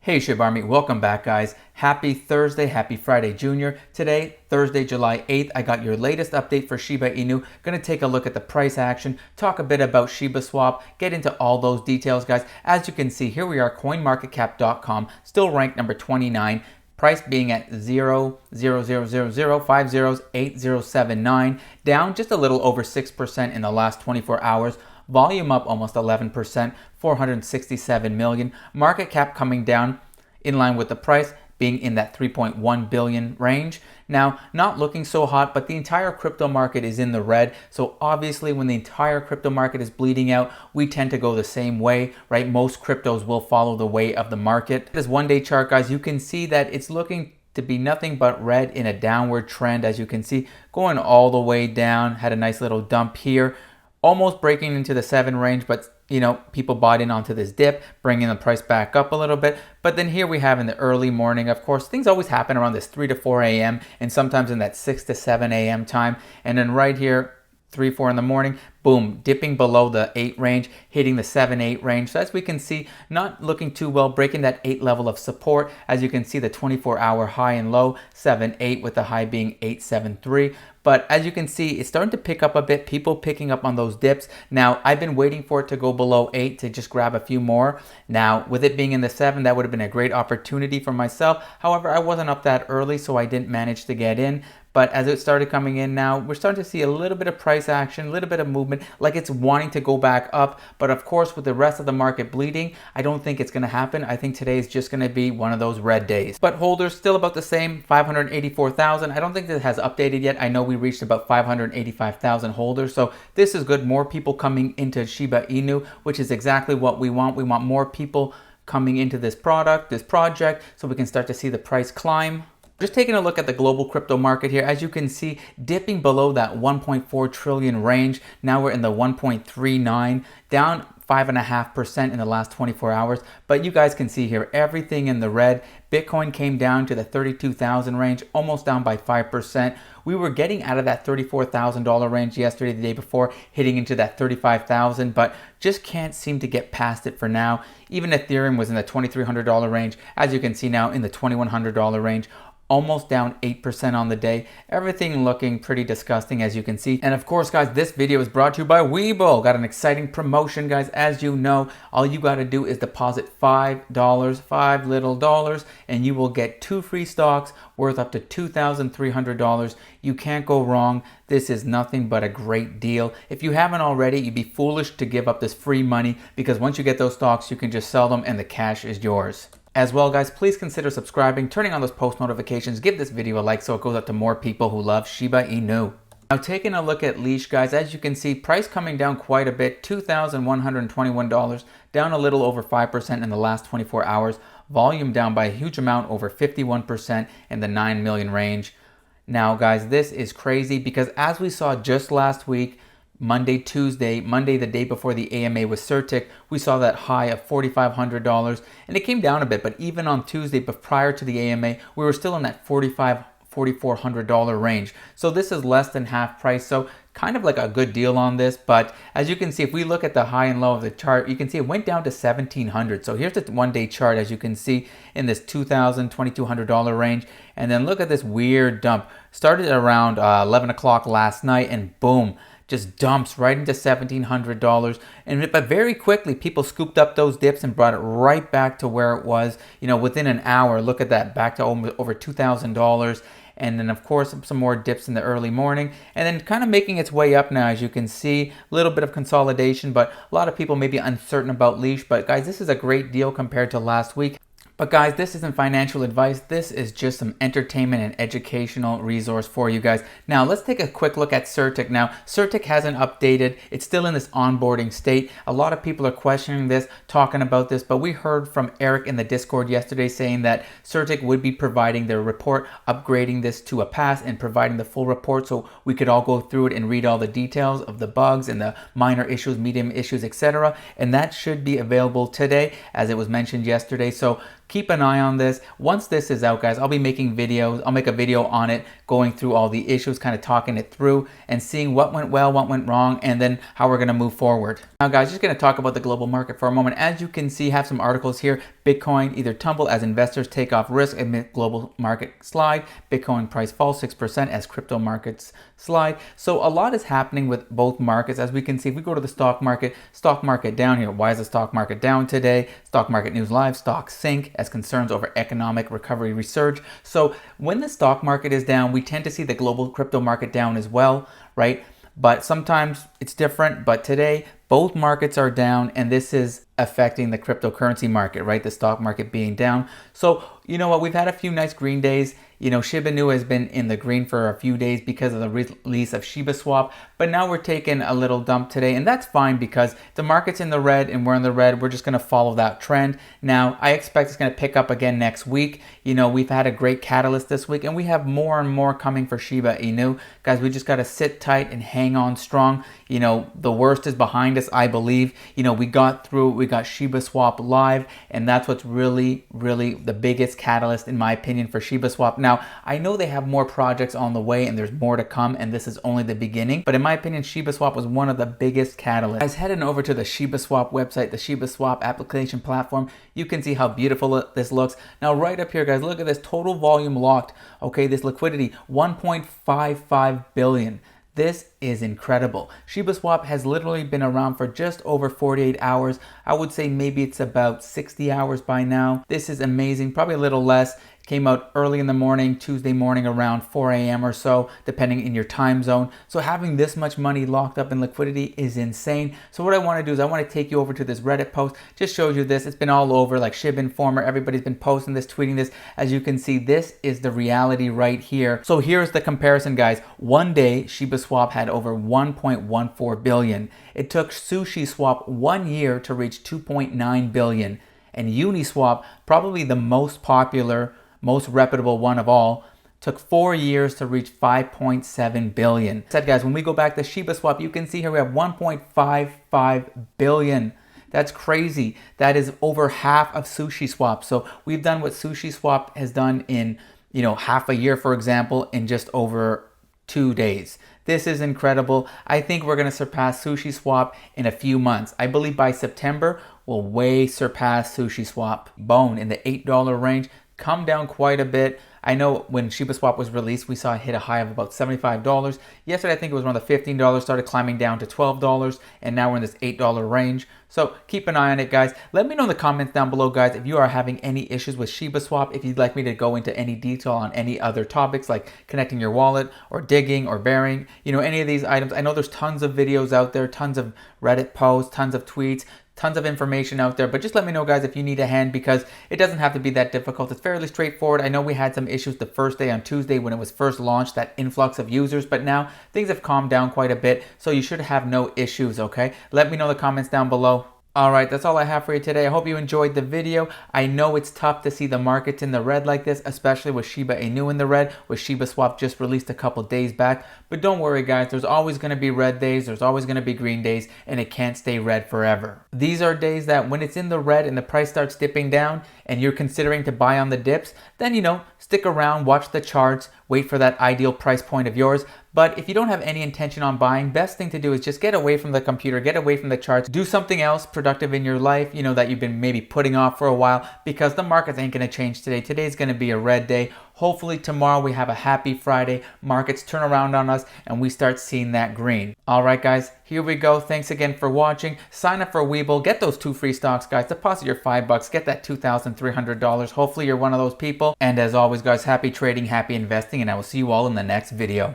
Hey Shib Army, welcome back guys. Happy Thursday, happy Friday Junior. Today, Thursday, July 8th, I got your latest update for Shiba Inu. Gonna take a look at the price action, talk a bit about Sheba Swap, get into all those details guys. As you can see, here we are, coinmarketcap.com, still ranked number 29. Price being at 0.0000508079, down just a little over 6% in the last 24 hours. Volume up almost 11%, 467 million. Market cap coming down in line with the price, being in that 3.1 billion range. Now, not looking so hot, but the entire crypto market is in the red. So obviously when the entire crypto market is bleeding out, we tend to go the same way, right? Most cryptos will follow the way of the market. This one-day chart, guys, you can see that it's looking to be nothing but red in a downward trend, as you can see, going all the way down. Had a nice little dump here, almost breaking into the 7 range, but people bought in onto this dip, bringing the price back up a little bit. But then here we have in the early morning, of course, things always happen around this 3 to 4 a.m. and sometimes in that 6 to 7 a.m. time. And then right here, 3, 4 in the morning, boom, dipping below the 8 range, hitting the 7, 8 range. So as we can see, not looking too well, breaking that 8 level of support. As you can see, the 24-hour high and low, 7, 8 with the high being 8, 7, 3. But as you can see, it's starting to pick up a bit, people picking up on those dips. Now, I've been waiting for it to go below 8 to just grab a few more. Now, with it being in the 7, that would have been a great opportunity for myself. However, I wasn't up that early, so I didn't manage to get in. But as it started coming in now, we're starting to see a little bit of price action, a little bit of movement, like it's wanting to go back up. But of course, with the rest of the market bleeding, I don't think it's going to happen. I think today is just going to be one of those red days. But holders still about the same, 584,000. I don't think that has updated yet. I know we reached about 585,000 holders. So this is good. More people coming into Shiba Inu, which is exactly what we want. We want more people coming into this product, this project, so we can start to see the price climb. Just taking a look at the global crypto market here, as you can see, dipping below that 1.4 trillion range. Now we're in the 1.39, down 5.5% in the last 24 hours. But you guys can see here, everything in the red. Bitcoin came down to the 32,000 range, almost down by 5%. We were getting out of that $34,000 range yesterday, the day before, hitting into that 35,000, but just can't seem to get past it for now. Even Ethereum was in the $2,300 range. As you can see now, in the $2,100 range. Almost down 8% on the day. Everything looking pretty disgusting, as you can see. And of course, guys, this video is brought to you by WeBull. Got an exciting promotion, guys. As you know, all you got to do is deposit $5, 5 little dollars, and you will get 2 free stocks worth up to $2,300. You can't go wrong. This is nothing but a great deal. If you haven't already, you'd be foolish to give up this free money, because once you get those stocks, you can just sell them and the cash is yours. As well, guys, please consider subscribing, turning on those post notifications, give this video a like so it goes out to more people who love Shiba Inu. Now, taking a look at Leash, guys, as you can see, price coming down quite a bit, $2,121, down a little over 5% in the last 24 hours. Volume down by a huge amount, over 51% in the 9 million range. Now, guys, this is crazy because as we saw just last week, Monday, the day before the AMA with SerTech, we saw that high of $4,500 and it came down a bit, but even on Tuesday, but prior to the AMA, we were still in that $4,400 range. So this is less than half price. So kind of like a good deal on this. But as you can see, if we look at the high and low of the chart, you can see it went down to $1,700. So here's the one-day chart, as you can see, in this $2,000, $2,200 range. And then look at this weird dump. Started around 11 o'clock last night and boom, just dumps right into $1,700. But very quickly, people scooped up those dips and brought it right back to where it was, within an hour. Look at that, back to over $2,000. And then, of course, some more dips in the early morning. And then kind of making its way up now, as you can see. A little bit of consolidation, but a lot of people may be uncertain about Leash. But, guys, this is a great deal compared to last week. But guys, this isn't financial advice. This is just some entertainment and educational resource for you guys. Now, let's take a quick look at SerTech. Now, SerTech hasn't updated. It's still in this onboarding state. A lot of people are questioning this, talking about this, but we heard from Eric in the Discord yesterday saying that SerTech would be providing their report, upgrading this to a pass and providing the full report so we could all go through it and read all the details of the bugs and the minor issues, medium issues, etc. And that should be available today, as it was mentioned yesterday. So keep an eye on this. Once this is out, guys, I'll be making videos. I'll make a video on it, going through all the issues, kind of talking it through and seeing what went well, what went wrong, and then how we're going to move forward. Now, guys, just going to talk about the global market for a moment. As you can see, have some articles here. Bitcoin either tumble as investors take off risk amid global market slide. Bitcoin price falls 6% as crypto markets slide. So a lot is happening with both markets. As we can see, if we go to the stock market down here. Why is the stock market down today? Stock market news live, stocks sink as concerns over economic recovery resurge. So when the stock market is down, we tend to see the global crypto market down as well, right? But sometimes it's different. But today, both markets are down, and this is affecting the cryptocurrency market, right? The stock market being down. So, you know what? We've had a few nice green days. You know, Shiba Inu has been in the green for a few days because of the release of Sheba Swap, but now we're taking a little dump today, and that's fine because the market's in the red and we're in the red. We're just going to follow that trend. Now, I expect it's going to pick up again next week. You know, we've had a great catalyst this week, and we have more and more coming for Shiba Inu. Guys, we just got to sit tight and hang on strong. You know, the worst is behind us, I believe. You know, we got through, we got Sheba Swap live, and that's what's really the biggest catalyst, in my opinion, for Sheba Swap. Now, I know they have more projects on the way and there's more to come, and this is only the beginning, but in my opinion, Sheba Swap was one of the biggest catalysts. Guys, heading over to the Sheba Swap website, the Sheba Swap application platform, you can see how beautiful this looks. Now, right up here, guys, look at this total volume locked. Okay, this liquidity, 1.55 billion. This is incredible. Sheba Swap has literally been around for just over 48 hours. I would say maybe it's about 60 hours by now. This is amazing, probably a little less. Came out early in the morning, Tuesday morning around 4 a.m. or so, depending in your time zone. So having this much money locked up in liquidity is insane. So what I want to do is I want to take you over to this Reddit post. Just shows you this. It's been all over, like Shib Informer. Everybody's been posting this, tweeting this. As you can see, this is the reality right here. So here's the comparison, guys. One day, Sheba Swap had over 1.14 billion. It took Sushi Swap 1 year to reach 2.9 billion. And Uniswap, probably the most popular, most reputable one of all, took 4 years to reach 5.7 billion. Said, guys, when we go back to Sheba Swap, you can see here we have 1.55 billion. That's crazy. That is over half of Sushi Swap. So we've done what Sushi Swap has done in, you know, half a year, for example, in just over 2 days. This is incredible. I think we're going to surpass Sushi Swap in a few months. I believe by September, we'll way surpass Sushi Swap. Bone in the $8 range. Come down quite a bit. I know when Sheba Swap was released, we saw it hit a high of about $75. Yesterday, I think it was around the $15, started climbing down to $12, and now we're in this $8 range. So keep an eye on it, guys. Let me know in the comments down below, guys, if you are having any issues with Sheba Swap, if you'd like me to go into any detail on any other topics like connecting your wallet or digging or bearing, you know, any of these items. I know there's tons of videos out there, tons of Reddit posts, tons of tweets, tons of information out there, but just let me know, guys, if you need a hand, because it doesn't have to be that difficult. It's fairly straightforward. I know we had some issues the first day on Tuesday when it was first launched, that influx of users, but now things have calmed down quite a bit, so you should have no issues, okay? Let me know in the comments down below. Alright, that's all I have for you today. I hope you enjoyed the video. I know it's tough to see the markets in the red like this, especially with Shiba Inu in the red, with Sheba Swap just released a couple days back. But don't worry, guys, there's always going to be red days, there's always going to be green days, and it can't stay red forever. These are days that when it's in the red and the price starts dipping down and you're considering to buy on the dips, then, you know, stick around, watch the charts, wait for that ideal price point of yours. But if you don't have any intention on buying, best thing to do is just get away from the computer, get away from the charts, do something else productive in your life, you know, that you've been maybe putting off for a while, because the markets ain't going to change today. Today's going to be a red day. Hopefully tomorrow we have a happy Friday, markets turn around on us, and we start seeing that green. All right, guys, here we go. Thanks again for watching. Sign up for WeBull. Get those 2 free stocks, guys. Deposit your $5. Get that $2,300. Hopefully you're one of those people. And as always, guys, happy trading, happy investing, and I will see you all in the next video.